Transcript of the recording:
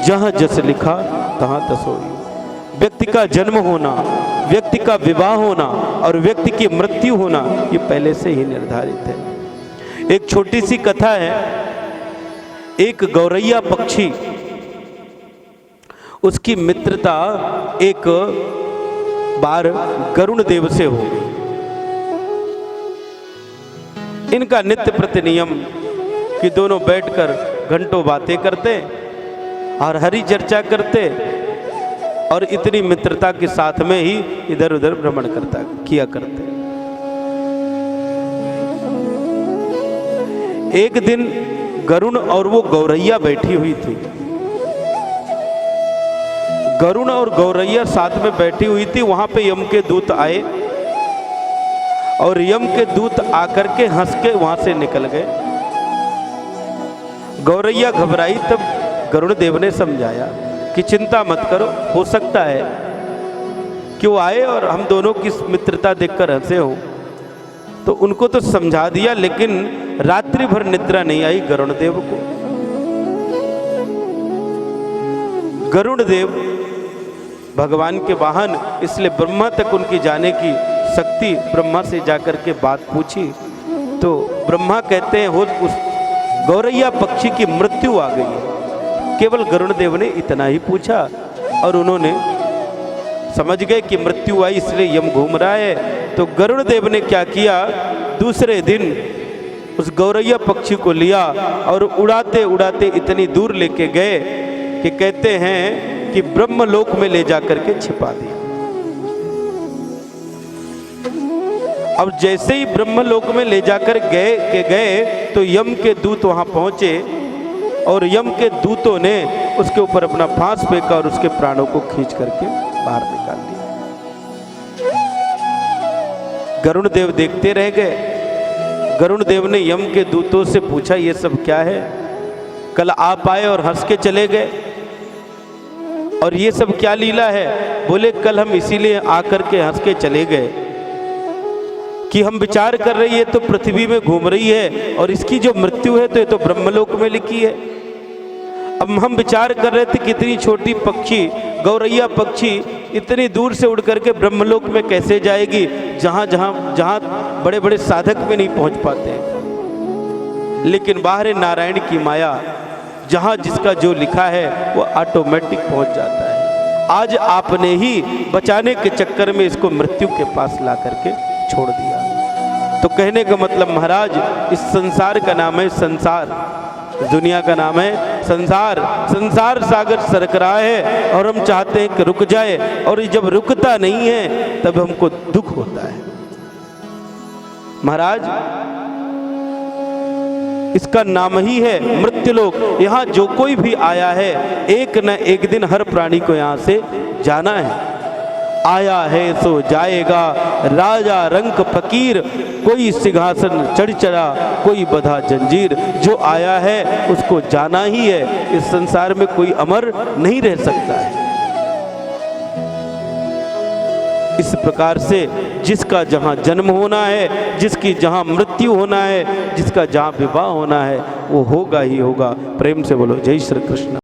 जहाँ जस लिखा तहाँ तस होई। व्यक्ति का जन्म होना, व्यक्ति का विवाह होना और व्यक्ति की मृत्यु होना ये पहले से ही निर्धारित है। एक छोटी सी कथा है। एक गौरैया पक्षी, उसकी मित्रता एक बार गरुण देव से हो गई। इनका नित्य प्रति नियम कि दोनों बैठकर घंटों बातें करते और हरि चर्चा करते और इतनी मित्रता के साथ में ही इधर उधर भ्रमण किया करते। एक दिन गरुण और वो गौरैया बैठी हुई थी। गरुण और गौरैया साथ में बैठी हुई थी। वहां पे यम के दूत आए और यम के दूत आकर के हंस के वहां से निकल गए। गौरैया घबराई। तब गरुड़ देव ने समझाया कि चिंता मत करो, हो सकता है कि वो आए और हम दोनों की मित्रता देखकर हंसे हो। तो उनको तो समझा दिया, लेकिन रात्रि भर निद्रा नहीं आई गरुड़ देव को। गरुड़ देव भगवान के वाहन, इसलिए ब्रह्मा तक उनकी जाने की शक्ति। ब्रह्मा से जाकर के बात पूछी तो ब्रह्मा कहते हैं उस गौरैया पक्षी की मृत्यु आ गई है। केवल गरुड़ देव ने इतना ही पूछा और उन्होंने समझ गए कि मृत्यु आई, इसलिए यम घूम रहा है। तो गरुड़ देव ने क्या किया, दूसरे दिन उस गौरैया पक्षी को लिया और उड़ाते उड़ाते इतनी दूर लेके गए कि कहते हैं कि ब्रह्मलोक में ले जाकर के छिपा दिया। अब जैसे ही ब्रह्मलोक में ले जाकर गए तो यम के दूत वहां पहुंचे और यम के दूतों ने उसके ऊपर अपना फांस फेंका और उसके प्राणों को खींच करके बाहर निकाल दिया। गरुड़ देव देखते रह गए। गरुड़ देव ने यम के दूतों से पूछा, ये सब क्या है? कल आप आए और हंस के चले गए, और ये सब क्या लीला है? बोले कल हम इसीलिए आकर के हंस के चले गए कि हम विचार कर रही है तो पृथ्वी में घूम रही है और इसकी जो मृत्यु है तो ये तो ब्रह्मलोक में लिखी है। अब हम विचार कर रहे थे कितनी छोटी पक्षी, गौरैया पक्षी इतनी दूर से उड़ करके ब्रह्मलोक में कैसे जाएगी, जहां बड़े बड़े साधक में नहीं पहुंच पाते। लेकिन बाहर नारायण की माया, जहां जिसका जो लिखा है वो ऑटोमेटिक पहुंच जाता है। आज आपने ही बचाने के चक्कर में इसको मृत्यु के पास ला करके छोड़ दिया। तो कहने का मतलब महाराज, इस संसार का नाम है संसार, दुनिया का नाम है संसार। संसार सागर सरक रहा है और हम चाहते हैं कि रुक जाए, और जब रुकता नहीं है तब हमको दुख होता है। महाराज, इसका नाम ही है मृत्युलोक। यहाँ जो कोई भी आया है, एक न एक दिन हर प्राणी को यहाँ से जाना है। आया है सो जाएगा, राजा रंक फकीर, कोई सिंहासन चढ़ चढ़ा, कोई बधा जंजीर। जो आया है उसको जाना ही है। इस संसार में कोई अमर नहीं रह सकता है। इस प्रकार से जिसका जहां जन्म होना है, जिसकी जहां मृत्यु होना है, जिसका जहां विवाह होना है, वो होगा ही होगा। प्रेम से बोलो जय श्री कृष्ण।